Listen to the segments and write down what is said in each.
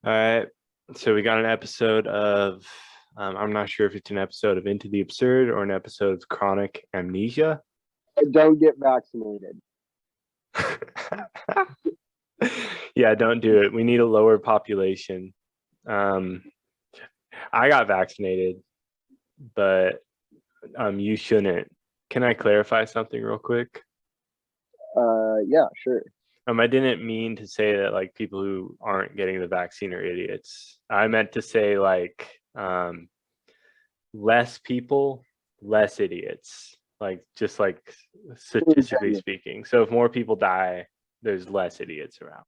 All right. So we got an episode of, I'm not sure if it's an episode of Into the Absurd or an episode of Chronic Amnesia. Don't get vaccinated. Yeah, don't do it. We need a lower population. I got vaccinated, but you shouldn't. Can I clarify something real quick? Yeah, sure. I didn't mean to say that like people who aren't getting the vaccine are idiots. I meant to say like less people, less idiots. Like just like statistically speaking. So if more people die, there's less idiots around.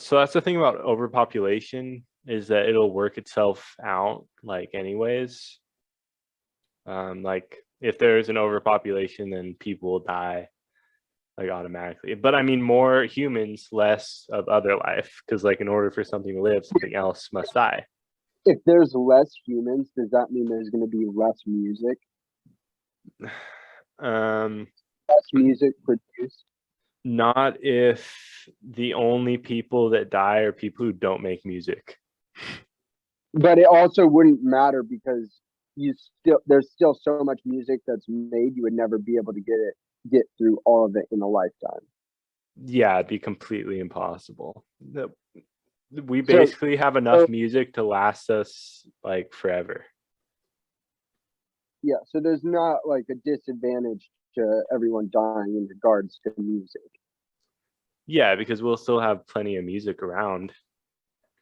So that's the thing about overpopulation is that it'll work itself out like anyways. Like if there's an overpopulation, then people will die like automatically. But I mean more humans, less of other life, because like in order for something to live, something else must die. If there's less humans, does that mean there's going to be less music? Less music produced? Not if the only people that die are people who don't make music. But it also wouldn't matter because there's still so much music that's made, you would never be able to get through all of it in a lifetime. Yeah, it'd be completely impossible. We basically have enough music to last us like forever. Yeah, so there's not like a disadvantage to everyone dying in regards to music. Yeah, because we'll still have plenty of music around.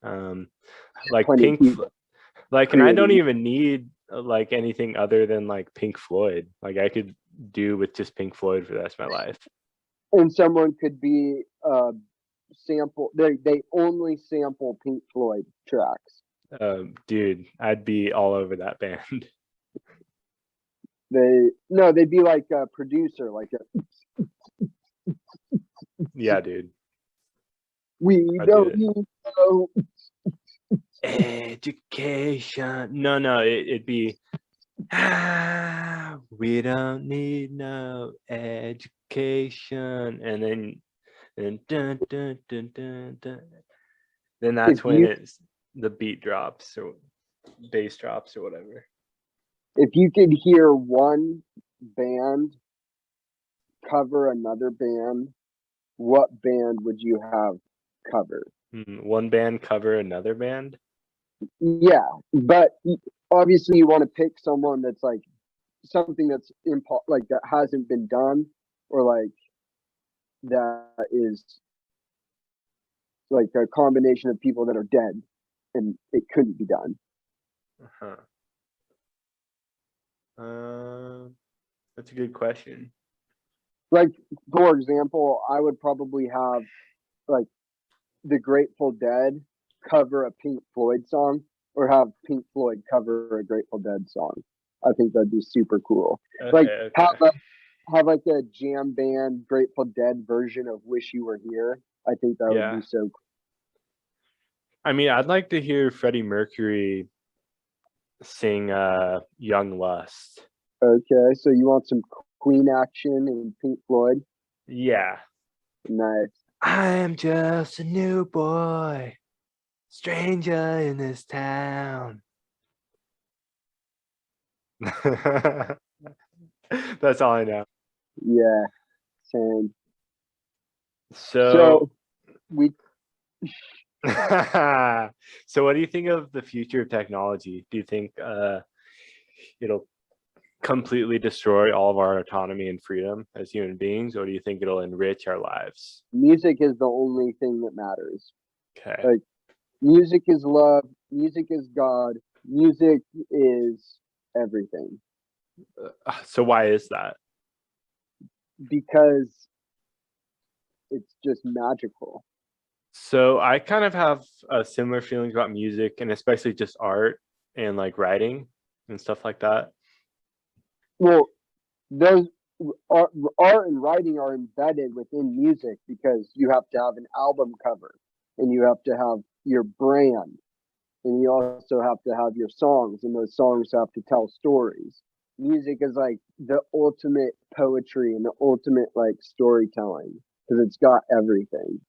Like Pink, like, and I don't even need like anything other than like Pink Floyd. Like I could do with just Pink Floyd for the rest of my life. And someone could be sample. They only sample Pink Floyd tracks. Dude, I'd be all over that band. They'd be like a producer, like a. Yeah, dude. We don't need no education. No, it'd be we don't need no education, and then dun, dun, dun, dun, dun. Then that's when the beat drops or bass drops or whatever. If you could hear one band cover another band, what band would you have cover? One band cover another band? Yeah, but obviously you want to pick someone that's like something that's like that hasn't been done, or like that is like a combination of people that are dead and it couldn't be done. That's a good question. Like, for example, I would probably have like the Grateful Dead cover a Pink Floyd song, or have Pink Floyd cover a Grateful Dead song. I think that'd be super cool. Have like a jam band Grateful Dead version of Wish You Were Here. I think that would be so cool. I mean, I'd like to hear Freddie Mercury sing Young Lust. Okay, so you want some Queen action and Pink Floyd? Yeah. Nice. I am just a new boy, stranger in this town. That's all I know. Yeah, same. So we. So what do you think of the future of technology? Do you think it'll completely destroy all of our autonomy and freedom as human beings, or do you think it'll enrich our lives? Music is the only thing that matters. Okay. Like, music is love. Music is God. Music is everything. So why is that? Because it's just magical. So I kind of have similar feelings about music, and especially just art and like writing and stuff like that. Well, those art and writing are embedded within music because you have to have an album cover, and you have to have your brand, and you also have to have your songs, and those songs have to tell stories. Music is like the ultimate poetry and the ultimate like storytelling because it's got everything.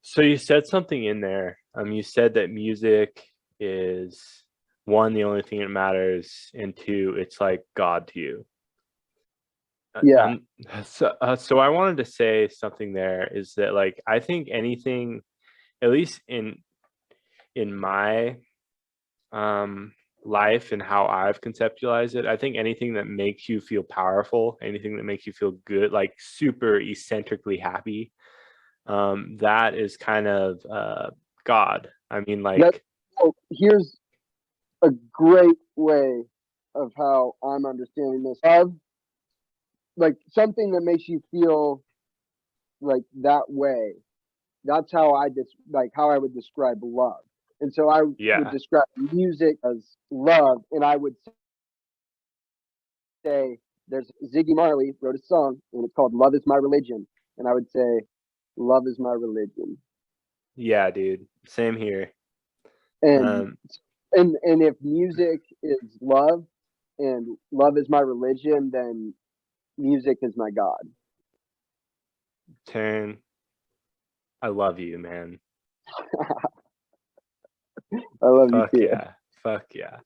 So you said something in there. You said that music is one, the only thing that matters, and two, it's like God to you. Yeah. So I wanted to say something there is that like I think anything, at least in my life and how I've conceptualized it, I think anything that makes you feel powerful, anything that makes you feel good, like super eccentrically happy, that is kind of God. I mean, like, So here's a great way of how I'm understanding this. Of like something that makes you feel like that way. That's how how I would describe love. And so I would yeah, describe music as love, and I would say there's Ziggy Marley wrote a song and it's called "Love Is My Religion," and I would say love is my religion. yeah, dude, same here. And Um, and if music is love and love is my religion, then music is my God. Taryn, I love you, man. I love you Fuck too. yeah, fuck yeah.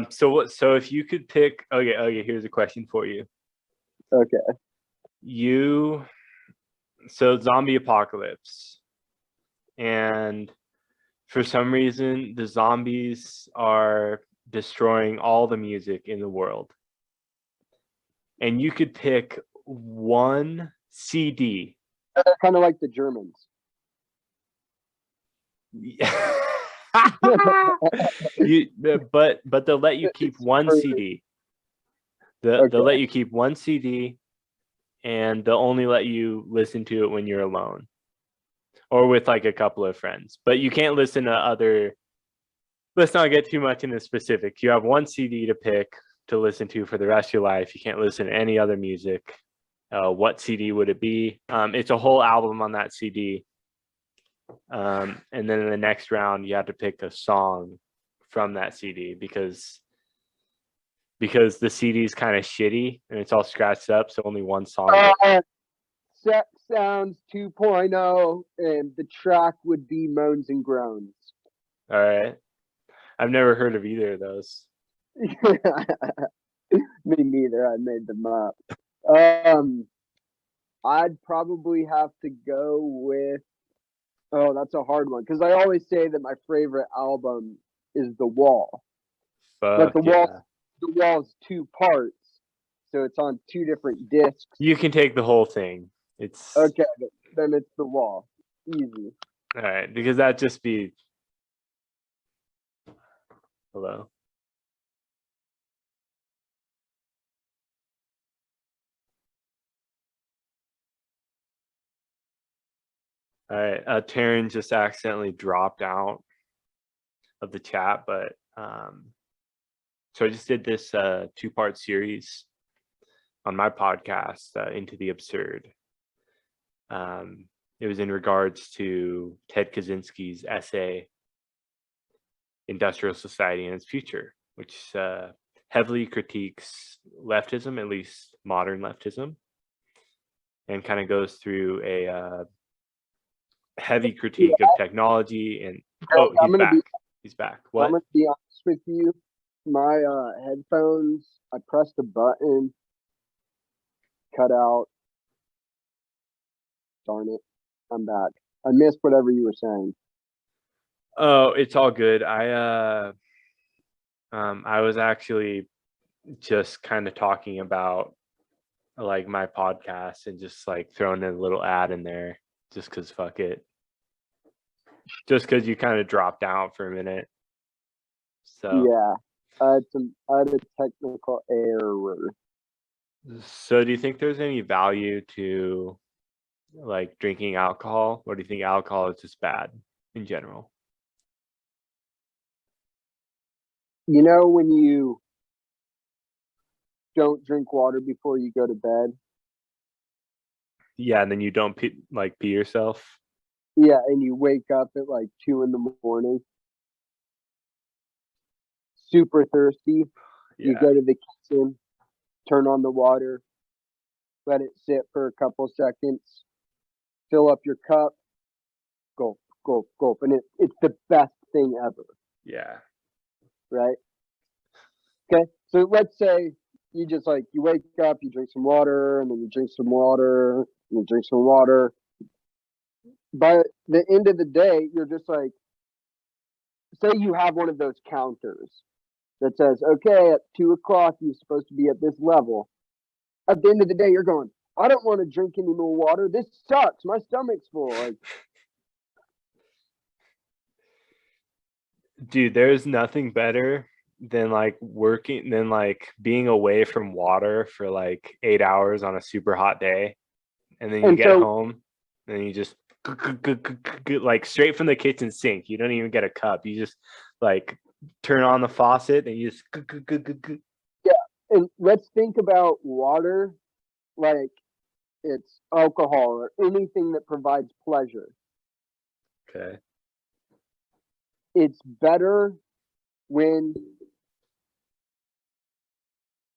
So what? So if you could pick, okay, here's a question for you. Okay. You, so zombie apocalypse, and for some reason the zombies are destroying all the music in the world, and you could pick one CD. They're kind of like the Germans. you but they'll let you keep one CD. They'll let Okay. you keep one CD, and they'll only let you listen to it when you're alone or with like a couple of friends. But you can't listen to other. Let's not get too much into specifics. You have one CD to pick to listen to for the rest of your life. You can't listen to any other music. What CD would it be? It's a whole album on that CD. And then in the next round, you have to pick a song from that CD because the CD is kind of shitty and it's all scratched up. So only one song. Sex Sounds 2.0, and the track would be Moans and Groans. All right. I've never heard of either of those. Me neither. I made them up. I'd probably have to go with. Oh, that's a hard one because I always say that my favorite album is The Wall, but Fuck yeah. the Wall's two parts, so it's on two different discs. You can take the whole thing. It's Okay, then it's The Wall. Easy. all right because that just be hello. All right. Taryn just accidentally dropped out of the chat, but so I just did this two-part series on my podcast, Into the Absurd. It was in regards to Ted Kaczynski's essay, Industrial Society and Its Future, which heavily critiques leftism, at least modern leftism, and kind of goes through a heavy critique of technology. And oh, I'm he's gonna back. be. He's back. I'm What? gonna be honest with you. My headphones. I pressed a button. Cut out. Darn it. I'm back. I missed whatever you were saying. Oh, it's all good. I was actually just kind of talking about like my podcast and just like throwing a little ad in there just because fuck it. Just because you kind of dropped out for a minute. So, Yeah, I had a technical error. so do you think there's any value to like drinking alcohol, or do you think alcohol is just bad in general? You know when you don't drink water before you go to bed? Yeah, and then you don't pee yourself. Yeah, and you wake up at like 2 in the morning, super thirsty. You Yeah, go to the kitchen, turn on the water, let it sit for a couple seconds, fill up your cup, gulp, gulp, gulp, and it's the best thing ever, Yeah. right? Okay, so let's say you just like you wake up, you drink some water, and then you drink some water, and you drink some water. By the end of the day, you're just like, say you have one of those counters that says, okay, at 2 o'clock you're supposed to be at this level. At the end of the day, you're going, I don't want to drink any more water. This sucks. My stomach's full. Like, Dude, there's nothing better than like being away from water for like 8 hours on a super hot day. And then you and get so home and you just like straight from the kitchen sink. You don't even get a cup. You just like turn on the faucet and you just yeah, and let's think about water like it's alcohol or anything that provides pleasure. Okay. It's better when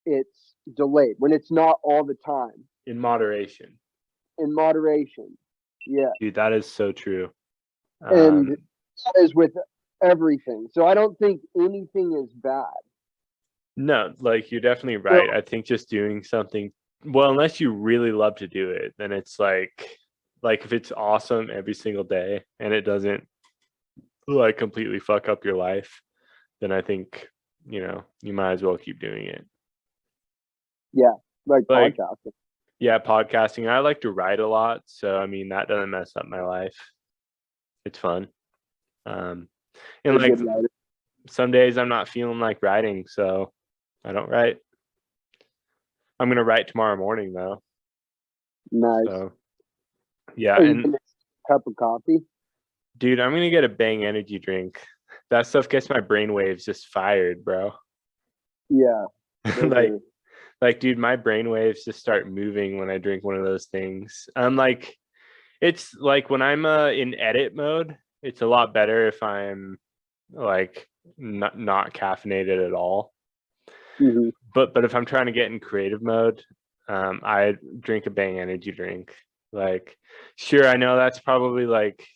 it's delayed, when it's not all the time, In moderation. in moderation. Yeah, Dude, that is so true. and that is with everything. So I don't think anything is bad. No, like you're definitely So, right. I think just doing something, well, unless you really love to do it, then it's like if it's awesome every single day and it doesn't like completely fuck up your life, then I think, you might as well keep doing it. yeah, like Like, podcasting. yeah, podcasting. I like to write a lot, so I mean that doesn't mess up my life. It's fun. And You're a like good writer. some days I'm not feeling like writing, so I don't write. I'm gonna write tomorrow morning though. Nice. So yeah, Are you and gonna cup of coffee? dude, I'm gonna get a Bang energy drink. That stuff gets my brain waves just fired, bro. Yeah, like those like dude, my brain waves just start moving when I drink one of those things. I'm like, it's like when I'm in edit mode, it's a lot better if I'm like not caffeinated at all. mhm. But if I'm trying to get in creative mode, I drink a Bang energy drink. Like, sure, I know that's probably like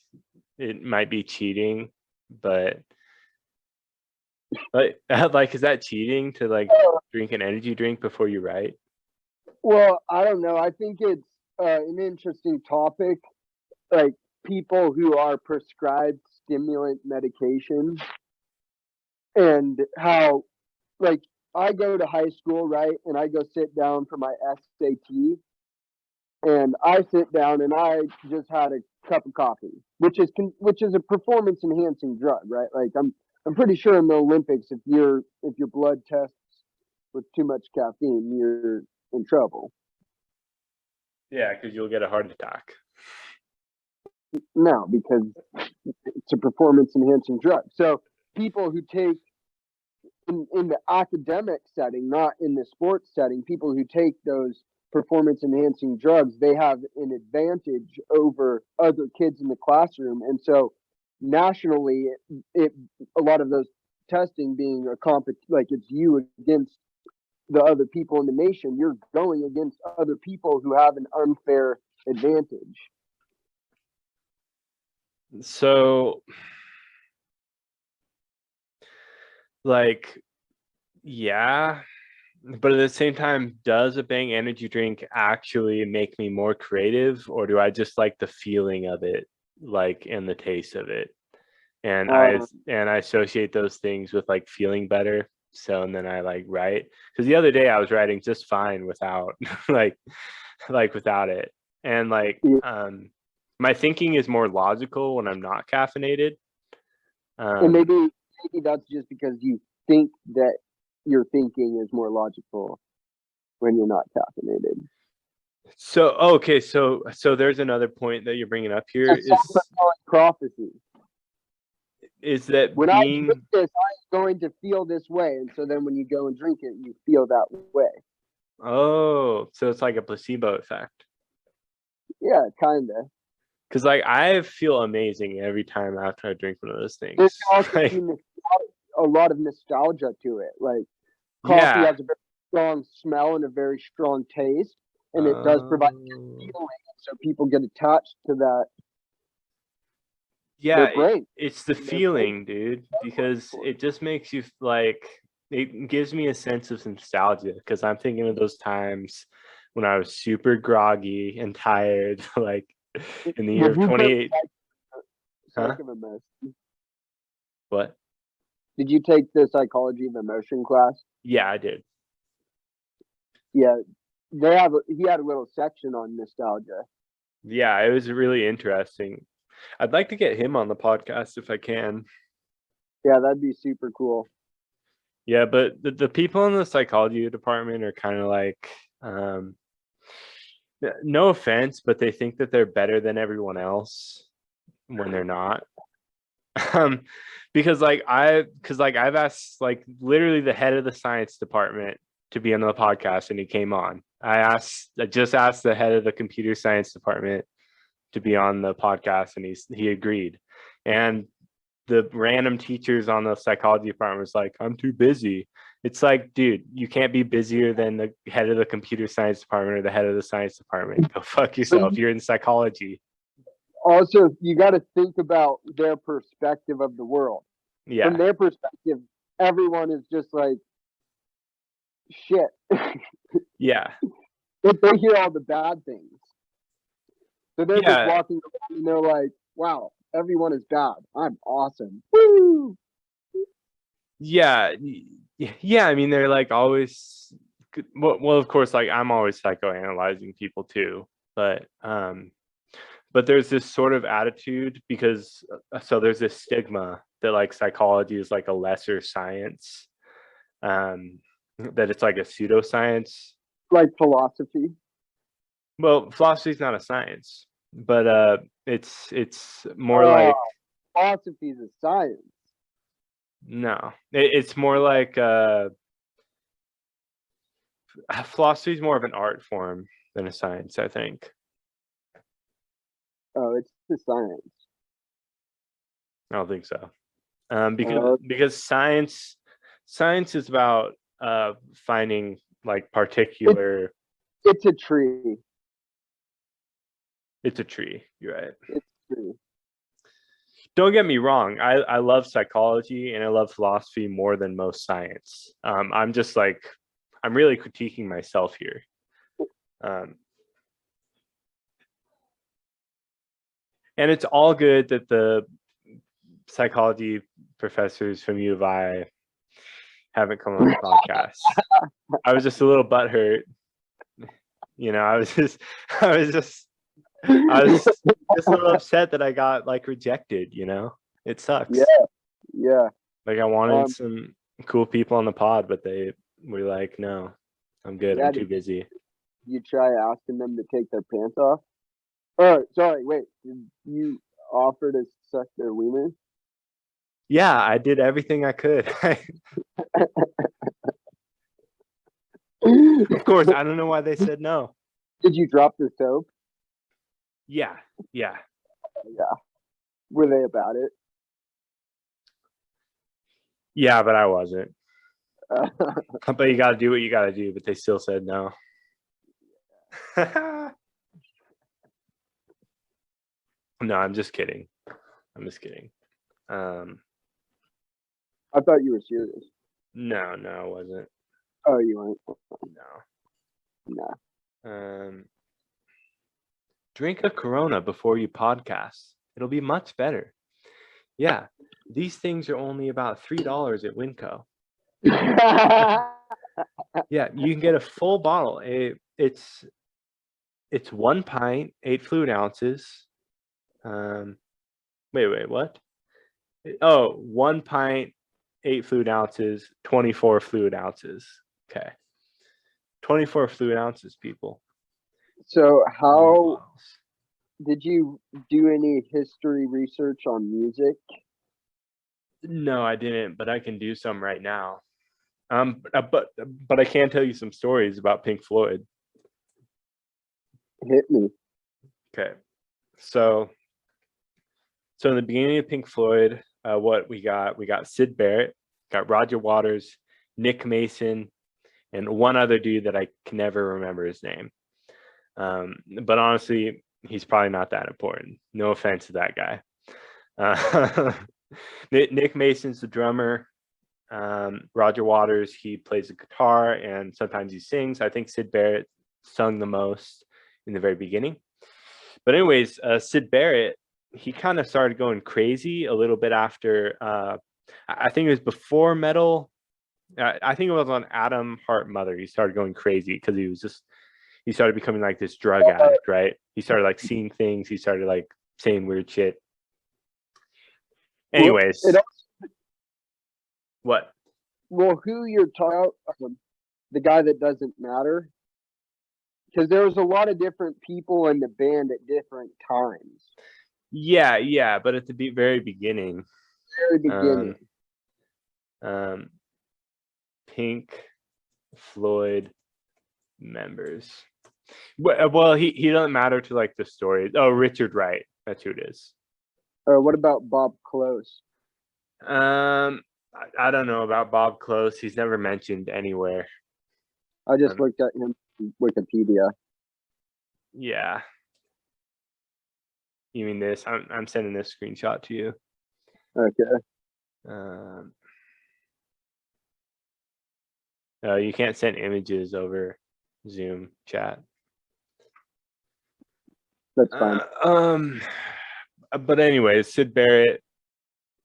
it might be cheating, but like is that cheating to like drink an energy drink before you write? Well, I don't know. I think it's an interesting topic. Like people who are prescribed stimulant medication and how, like, I go to high school, right? And I go sit down for my SAT, and I sit down and I just had a cup of coffee, which is a performance enhancing drug, right? Like I'm pretty sure in the Olympics, if your blood tests with too much caffeine, you're in trouble. Yeah, because you'll get a heart attack. No, because it's a performance enhancing drug. So people who take in the academic setting, not in the sports setting, people who take those performance enhancing drugs, they have an advantage over other kids in the classroom. And so nationally, it a lot of those testing being like it's you against the other people in the nation, you're going against other people who have an unfair advantage. So like, yeah, but at the same time, does a Bang energy drink actually make me more creative, or do I just like the feeling of it, like and the taste of it? And I associate those things with like feeling better. So and then I like write, because the other day I was writing just fine without like without it. And like my thinking is more logical when I'm not caffeinated. And maybe that's just because you think that your thinking is more logical when you're not caffeinated. So okay, so there's another point that you're bringing up here It's a self-fulfilling prophecy. is that When I being drink this, I'm going to feel this way, and so then when you go and drink it, you feel that way. oh, so it's like a placebo effect. Yeah, kind of. Because like I feel amazing every time after I drink one of those There's things. also Like, a lot of nostalgia to it. Like coffee yeah. has a very strong smell and a very strong taste, and it does provide feeling, so people get attached to that. Yeah, brain. it's the feeling, dude, because it just makes you like, it gives me a sense of nostalgia because I'm thinking of those times when I was super groggy and tired, like in the year of 28. Huh? What? Did you take the psychology of emotion class? Yeah, I did. Yeah, he had a little section on nostalgia. Yeah, it was really interesting. I'd like to get him on the podcast if I can. Yeah, that'd be super cool. Yeah, but the people in the psychology department are kind of like, no offense, but they think that they're better than everyone else when they're not. Um, because I've asked like literally the head of the science department to be on the podcast and he came on. I just asked the head of the computer science department to be on the podcast and he agreed. And the random teachers on the psychology department was like, I'm too busy. It's like, dude, you can't be busier than the head of the computer science department or the head of the science department. Go fuck yourself. You're in psychology. Also, you got to think about their perspective of the world. Yeah. From their perspective, everyone is just like shit. Yeah. But they hear all the bad things. So they're just Yeah. walking around and they're like, wow, everyone is bad. I'm awesome. Woo! Yeah. Yeah. I mean, they're like always, well, of course, like I'm always psychoanalyzing people too, but there's this sort of attitude because so there's this stigma that like psychology is like a lesser science, that it's like a pseudoscience. Like philosophy. Well, philosophy is not a science, but it's more like philosophy is a science. No, it's more like philosophy is more of an art form than a science, I think. Oh, it's the science. I don't think so. Because science is about finding like particular. It's a tree. It's a tree. You're right. It's a tree. Don't get me wrong. I love psychology and I love philosophy more than most science. I'm just like, I'm really critiquing myself here. And it's all good that the psychology professors from U of I haven't come on the podcast. I was just a little butthurt. You know, I was just a little upset that I got like rejected, you know? It sucks. Yeah. Like I wanted some cool people on the pod, but they were like, no, I'm good. I'm too busy. You try asking them to take their pants off? Oh, sorry, wait. Did you offer to suck their wiener? Yeah, I did everything I could. Of course, I don't know why they said no. Did you drop the soap? Yeah. Were they about it? Yeah, but I wasn't. But you got to do what you got to do, but they still said no. No, I'm just kidding. I thought you were serious. No, I wasn't. Oh, you weren't? No. Drink a Corona before you podcast. It'll be much better. Yeah, these things are only about $3 at Winco. Yeah, you can get a full bottle. It's 1 pint, 8 fluid ounces. Wait, what? Oh, 1 pint, 8 fluid ounces, 24 fluid ounces. Okay. 24 fluid ounces, people. So how did you do any history research on music? No, I didn't, but I can do some right now. But I can tell you some stories about Pink Floyd. Hit me. Okay. So in the beginning of Pink Floyd, what we got Syd Barrett, got Roger Waters, Nick Mason, and one other dude that I can never remember his name. But honestly, he's probably not that important. No offense to that guy. Uh, Nick Mason's the drummer. Roger Waters, he plays the guitar and sometimes he sings. I think Syd Barrett sung the most in the very beginning. But anyways, Syd Barrett, he kind of started going crazy a little bit after, I think it was before metal. I think it was on Adam Hart Mother. He started going crazy because he started becoming like this drug addict, right? He started like seeing things. He started like saying weird shit. Anyways, what? Well, who you're talking about, the guy that doesn't matter, because there was a lot of different people in the band at different times. Yeah, but at the very beginning. Pink Floyd members. Well, he doesn't matter to like the story. Oh, Richard Wright, that's who it is. What about Bob Close? I don't know about Bob Close. He's never mentioned anywhere. I just looked at him on Wikipedia. Yeah. You mean this? I'm sending this screenshot to you. Okay. You can't send images over Zoom chat. That's fine. But anyways, Syd Barrett.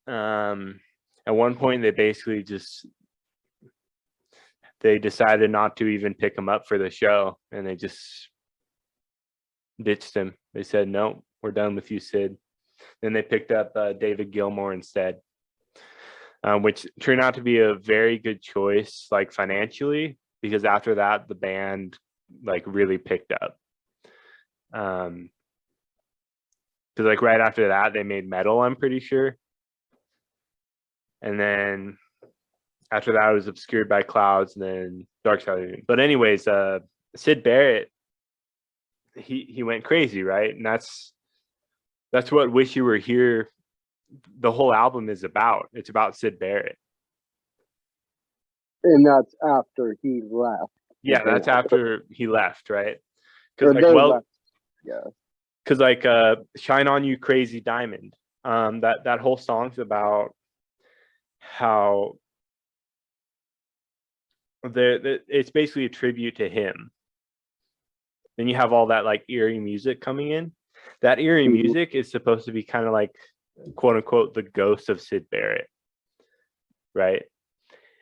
At one point, they decided not to even pick him up for the show, and they just ditched him. They said, "No, we're done with you, Syd." Then they picked up David Gilmour instead, which turned out to be a very good choice, like financially, because after that, the band like really picked up. Because like right after that, they made metal, I'm pretty sure. And then after that, it was Obscured by Clouds, and then Dark Side of the Moon. But anyways, Syd Barrett, he went crazy, right? And that's what Wish You Were Here, the whole album is about. It's about Syd Barrett. And that's after he left. Yeah, that's after he left, right? Because left. Yeah. Because like Shine On You Crazy Diamond, that whole song's about how it's basically a tribute to him. Then you have all that like eerie music coming in. That eerie music is supposed to be kind of like, quote unquote, the ghost of Syd Barrett, right?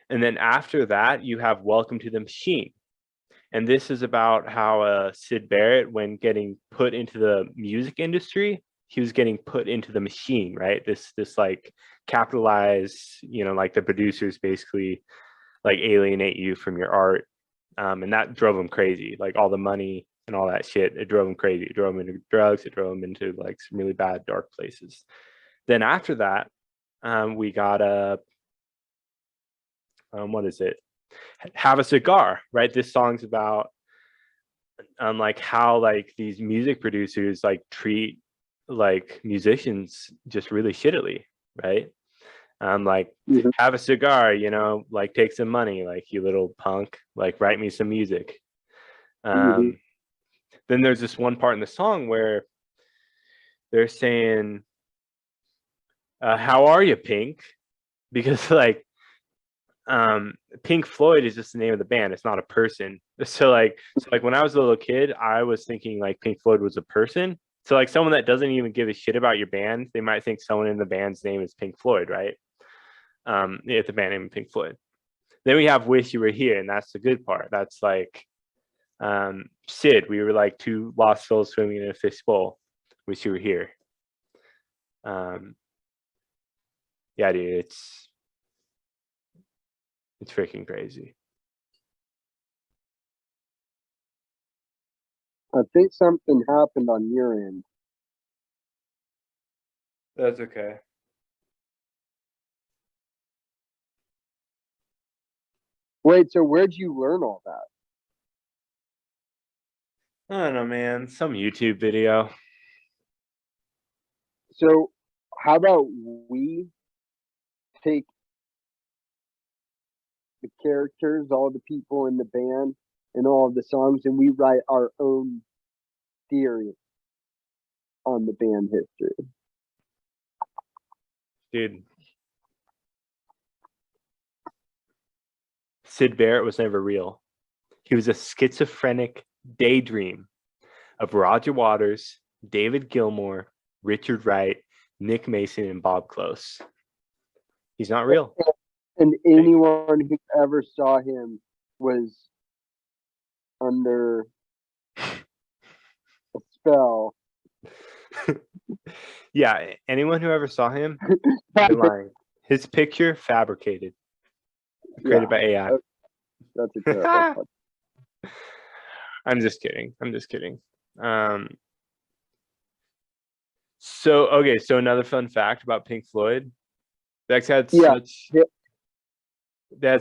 And then after that, you have Welcome to the Machine. And this is about how Syd Barrett, when getting put into the music industry, he was getting put into the machine, right? This like capitalize, like the producers basically like alienate you from your art. And that drove him crazy. Like all the money and all that shit, it drove him crazy. It drove him into drugs. It drove him into like some really bad, dark places. Then after that, we got what is it? Have a Cigar, right? This song's about like how like these music producers like treat like musicians just really shittily, right? Like have a cigar, like take some money, like you little punk, like write me some music. Then there's this one part in the song where they're saying, how are you, Pink? Because like Pink Floyd is just the name of the band, it's not a person. So like when I was a little kid, I was thinking like Pink Floyd was a person. So like someone that doesn't even give a shit about your band, they might think someone in the band's name is Pink Floyd, right? If the band name is Pink Floyd. Then we have Wish You Were Here, and that's the good part. That's like Syd, we were like two lost souls swimming in a fishbowl. Wish you were here. Yeah, dude, it's freaking crazy. I think something happened on your end. That's okay. Wait, so where'd you learn all that? I don't know, man. Some YouTube video. So how about we take the characters, all the people in the band, and all of the songs, and we write our own theory on the band history? Dude. Sid Barrett was never real. He was a schizophrenic daydream of Roger Waters, David Gilmour, Richard Wright, Nick Mason, and Bob Close. He's not real. And anyone who ever saw him was under a spell. Yeah, anyone who ever saw him, they're lying. His picture fabricated, created by AI. That's a terrible. I'm just kidding. So another fun fact about Pink Floyd. They had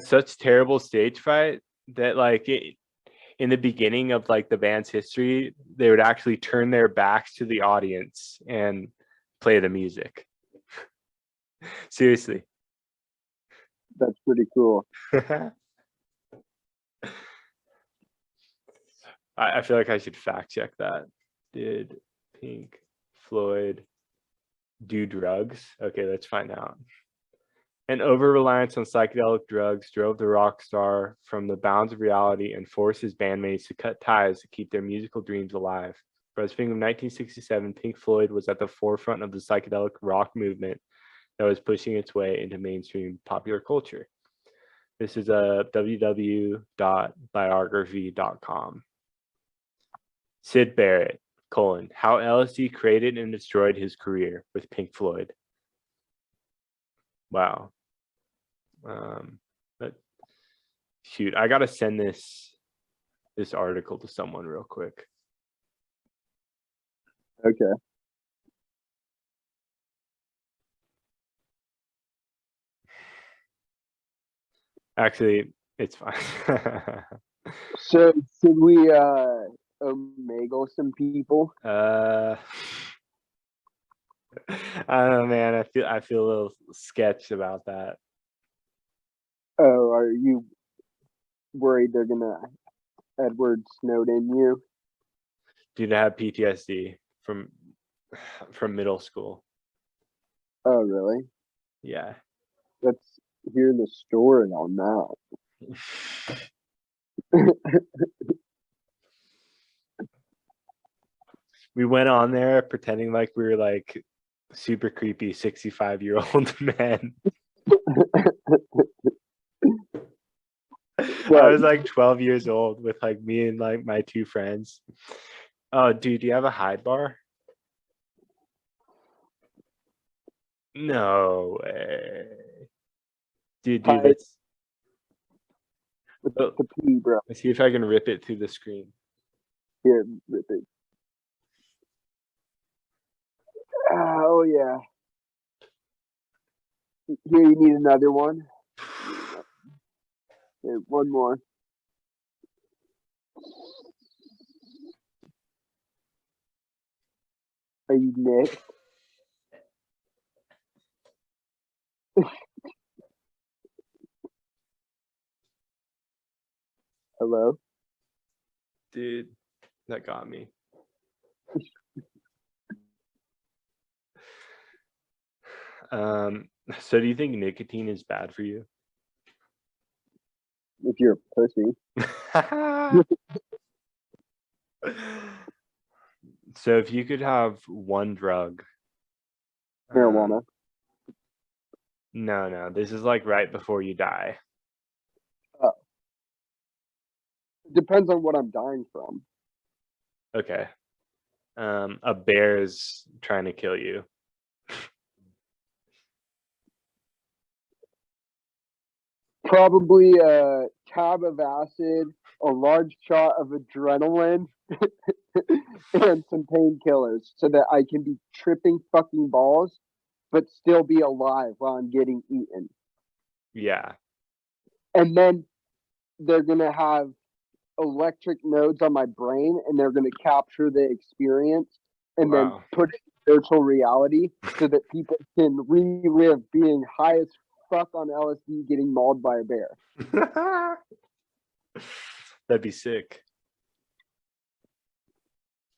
such terrible stage fright that like in the beginning of like the band's history, they would actually turn their backs to the audience and play the music. Seriously. That's pretty cool. I feel like I should fact check that. Did Pink Floyd do drugs? Okay, let's find out. An over-reliance on psychedelic drugs drove the rock star from the bounds of reality and forced his bandmates to cut ties to keep their musical dreams alive. By the spring of 1967, Pink Floyd was at the forefront of the psychedelic rock movement that was pushing its way into mainstream popular culture. This is a www.biography.com. Sid Barrett, how LSD created and destroyed his career with Pink Floyd. Wow. Shoot, I gotta send this article to someone real quick. Okay. Actually, it's fine. So should we omegle some people? I don't know, man. I feel a little sketched about that. Oh, are you worried they're gonna Edward Snowden you? Dude, I have PTSD from middle school. Oh, really? Yeah. Let's hear the story on that. We went on there pretending like we were like super creepy 65-year-old men. I was like 12 years old with like me and like my two friends. Oh, dude, do you have a hide bar? No way. Dude, let's pee, bro. Let's see if I can rip it through the screen. Here, rip it. Oh yeah. Here, you need another one. Here, one more. Are you Nick? Hello? Dude, that got me. So do you think nicotine is bad for you? If you're a pussy. So if you could have one drug. Marijuana. No, this is like right before you die. Depends on what I'm dying from. Okay. A bear's trying to kill you. Probably a tab of acid, a large shot of adrenaline, and some painkillers so that I can be tripping fucking balls, but still be alive while I'm getting eaten. Yeah. And then they're going to have electric nodes on my brain and they're going to capture the experience and then put it in virtual reality so that people can relive being high as fuck on LSD getting mauled by a bear. That'd be sick.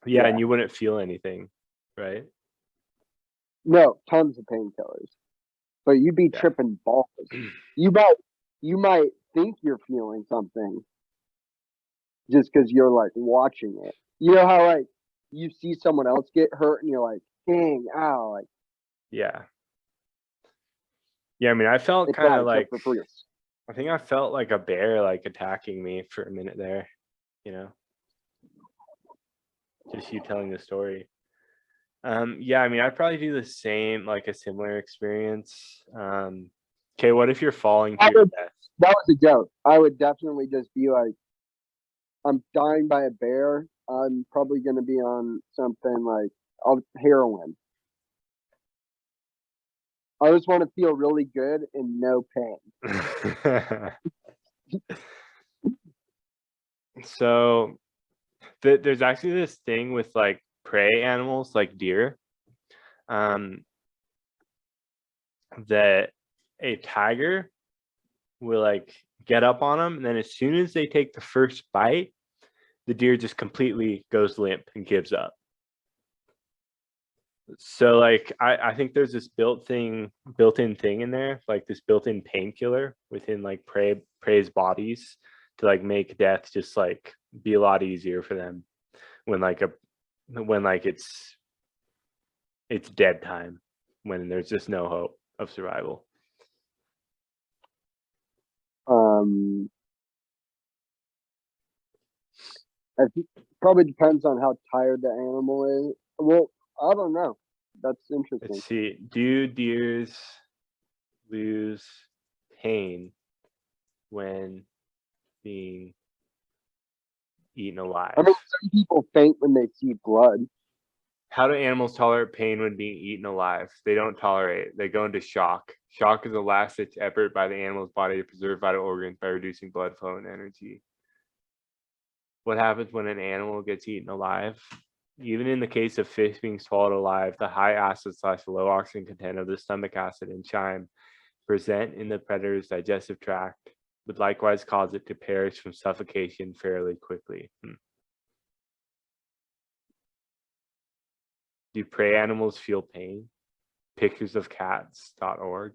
Yeah, and you wouldn't feel anything, right? No, tons of painkillers. but you'd be Yeah. tripping balls. You might think you're feeling something just because you're like watching it. You know how like you see someone else get hurt and you're like, dang, ow, like Yeah. Yeah, I mean, I felt it's kind not of like, except for freaks. I think I felt like a bear like attacking me for a minute there, you know, just you telling the story. Yeah, I mean, I'd probably do the same, like a similar experience. Okay, what if you're falling to your death? That was a joke. I would definitely just be like, I'm dying by a bear. I'm probably going to be on something like heroin. I just want to feel really good and no pain. So there's actually this thing with like prey animals like deer, that a tiger will like get up on them, and then as soon as they take the first bite, the deer just completely goes limp and gives up. So like I think there's this built-in thing in there, like this built-in painkiller within like prey's bodies to like make death just like be a lot easier for them when like it's dead time, when there's just no hope of survival. I think probably depends on how tired the animal is. Well, I don't know. That's interesting. Let's see. Do deers lose pain when being eaten alive? I mean, some people faint when they see blood. How do animals tolerate pain when being eaten alive? They don't tolerate it. They go into shock. Shock is a last-ditch effort by the animal's body to preserve vital organs by reducing blood flow and energy. What happens when an animal gets eaten alive? Even in the case of fish being swallowed alive, the high acid/low oxygen content of the stomach acid and chyme present in the predator's digestive tract would likewise cause it to perish from suffocation fairly quickly. Do prey animals feel pain? Picturesofcats.org.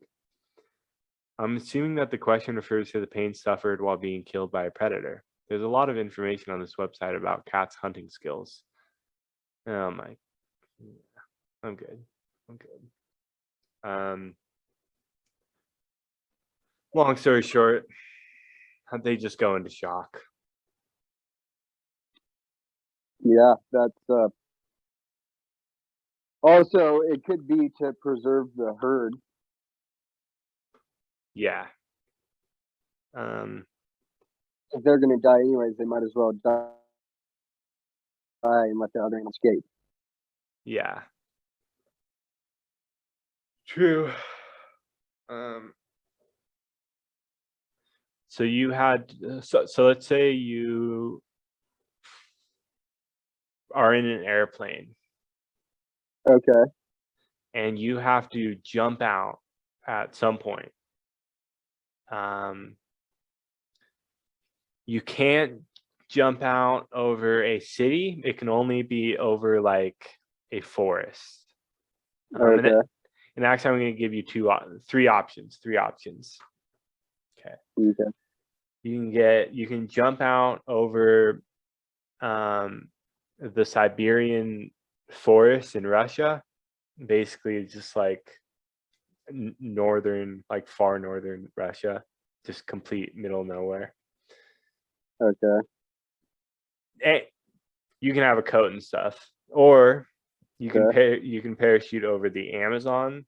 I'm assuming that the question refers to the pain suffered while being killed by a predator. There's a lot of information on this website about cats' hunting skills. Oh my, I'm good. Long story short, they just go into shock. Yeah, that's also it could be to preserve the herd. Yeah. If they're going to die anyways, they might as well die and let the other animals escape. Yeah. True. So you had so let's say you are in an airplane Okay. and you have to jump out at some point. You can't jump out over a city. It can only be over like a forest. Okay. And actually, I'm going to give you three options. Okay. Okay. You can jump out over the Siberian forest in Russia, basically just like northern, like far northern Russia, just complete middle of nowhere. Okay. And you can have a coat and stuff, or you can parachute over the Amazon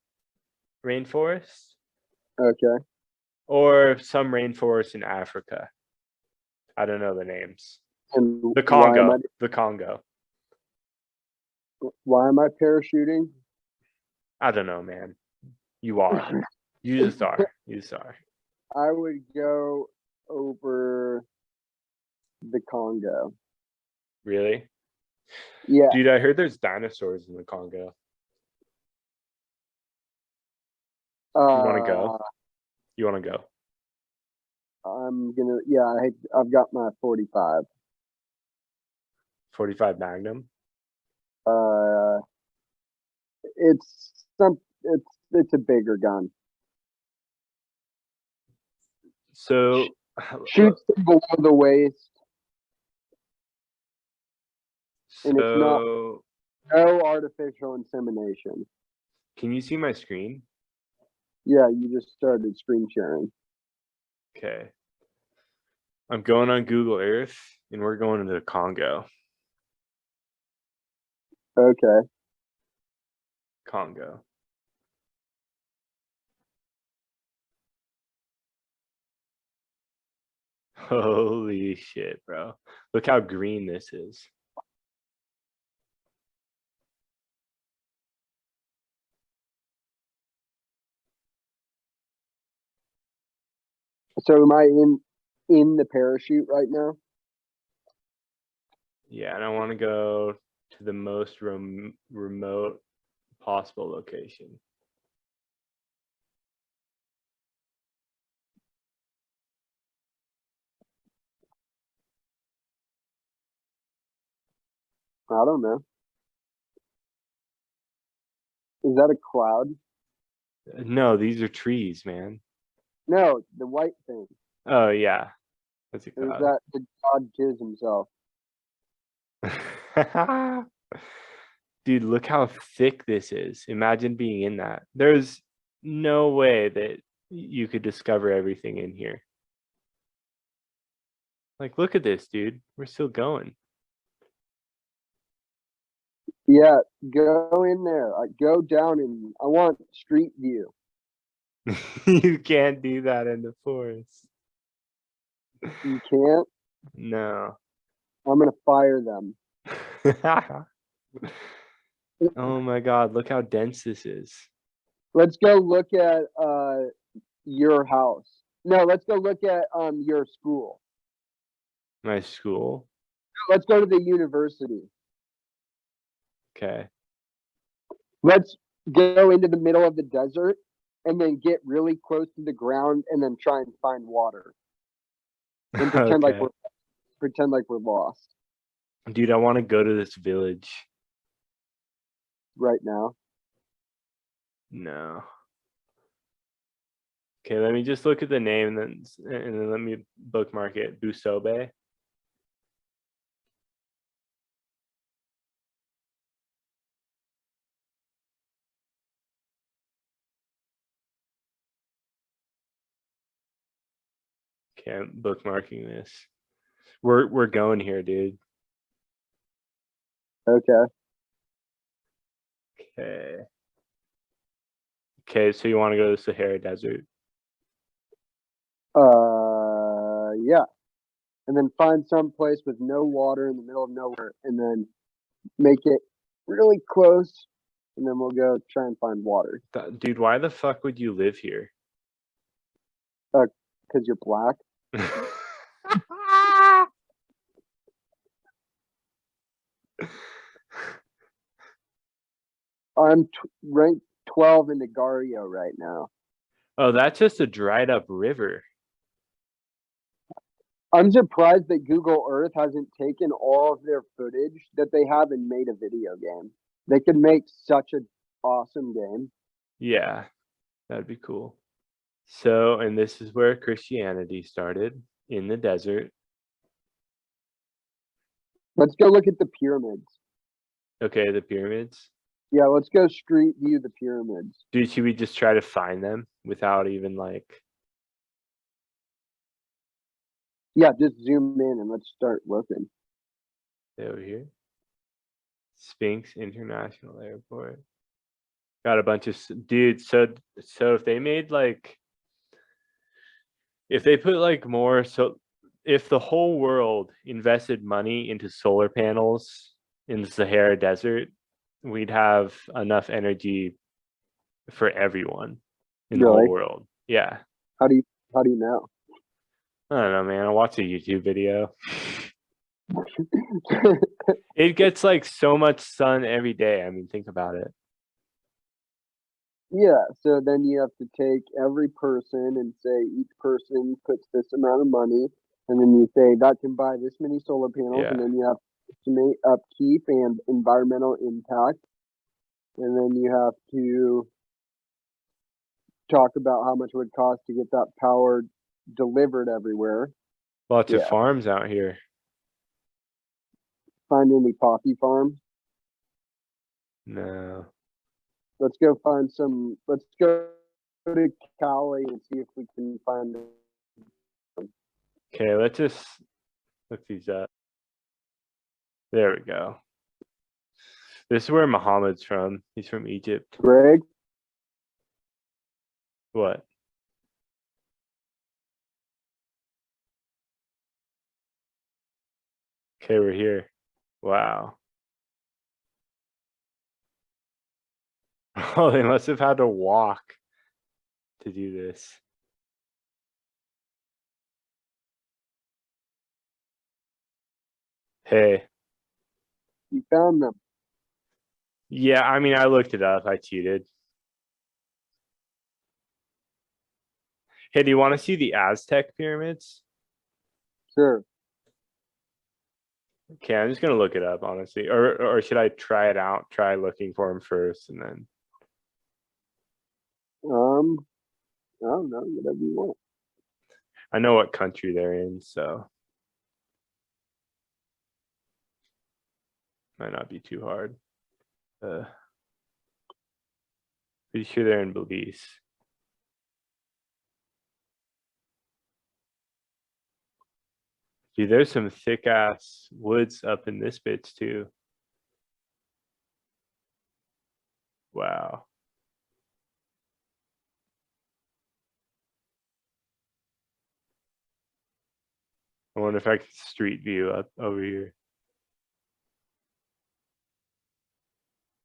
rainforest, Okay. or some rainforest in Africa. I don't know the names. And The Congo. Why am I parachuting? I don't know, man. You are. You just are. I would go over the Congo. Really? Yeah. Dude, I heard there's dinosaurs in the Congo. You want to go? I'm gonna. Yeah, I've got my 45. 45 Magnum? It's a bigger gun. So Shoots them below the waist, and it's not so no artificial insemination. can you see my screen? Yeah, you just started screen sharing. Okay. I'm going on Google Earth and we're going into the Congo. Okay. Congo. Holy shit, bro. Look how green this is. So am I in the parachute right now? Yeah, and I want to go to the most remote possible location. I don't know. Is that a cloud? No, these are trees, man. No, the white thing. Oh yeah, that's a Or is cloud. that the God Kiz himself? Dude, look how thick this is. Imagine being in that. There's no way that you could discover everything in here. Like, look at this, dude. We're still going. Yeah, go in there. Go down and I want street view. You can't do that in the forest. You can't? No. I'm gonna fire them. Oh my god, look how dense this is. Let's go look at your house. No, let's go look at your school. My school. Let's go to the university. Okay. Let's go into the middle of the desert and then get really close to the ground and then try and find water. And pretend like we're lost Dude, I want to go to this village. right now. No. Okay, let me just look at the name and then let me bookmark it. Busobe. Okay, I'm bookmarking this. We're going here, dude. Okay. Okay. Okay, so you want to go to the Sahara Desert? Yeah. And then find some place with no water in the middle of nowhere and then make it really close and then we'll go try and find water. Dude, why the fuck would you live here? Because you're black. I'm ranked 12 in Negario right now. Oh, that's just a dried up river. I'm surprised that Google Earth hasn't taken all of their footage that they have and made a video game. They could make such an awesome game. Yeah, that'd be cool. So, and this is where Christianity started, in the desert. Let's go look at the pyramids. Okay, the pyramids. Yeah, let's go street view the pyramids. Dude, should we just try to find them without even like... Yeah, just zoom in and let's start looking. Over here? Sphinx International Airport. Got a bunch of... Dude, so if they made like... If they put like more... So if the whole world invested money into solar panels in the Sahara Desert, we'd have enough energy for everyone in the whole world. Yeah. How do you know? I don't know, man. I watched a YouTube video. It gets like so much sun every day. I mean, think about it. Yeah, so then you have to take every person and say each person puts this amount of money, and then you say that can buy this many solar panels, and then you have to estimate upkeep and environmental impact, and then you have to talk about how much it would cost to get that powered delivered everywhere. Lots of Yeah. farms out here. Find any poppy farms? No. Let's go find some. Let's go to Cali and see if we can find. Okay, let's just look these up. There we go. This is where Muhammad's from. He's from Egypt. Greg, What? Okay, we're here. Wow. Oh, they must have had to walk to do this. Hey. you found them. Yeah, I mean, I looked it up. I cheated. Hey, do you want to see the Aztec pyramids? Sure. Okay, I'm just gonna look it up, honestly. Or should I try it out? Try looking for them first, and then I don't know. Whatever you want. I know what country they're in, so might not be too hard. Pretty sure they're in Belize. Dude, there's some thick ass woods up in this bitch too. Wow. I wonder if I can street view up over here.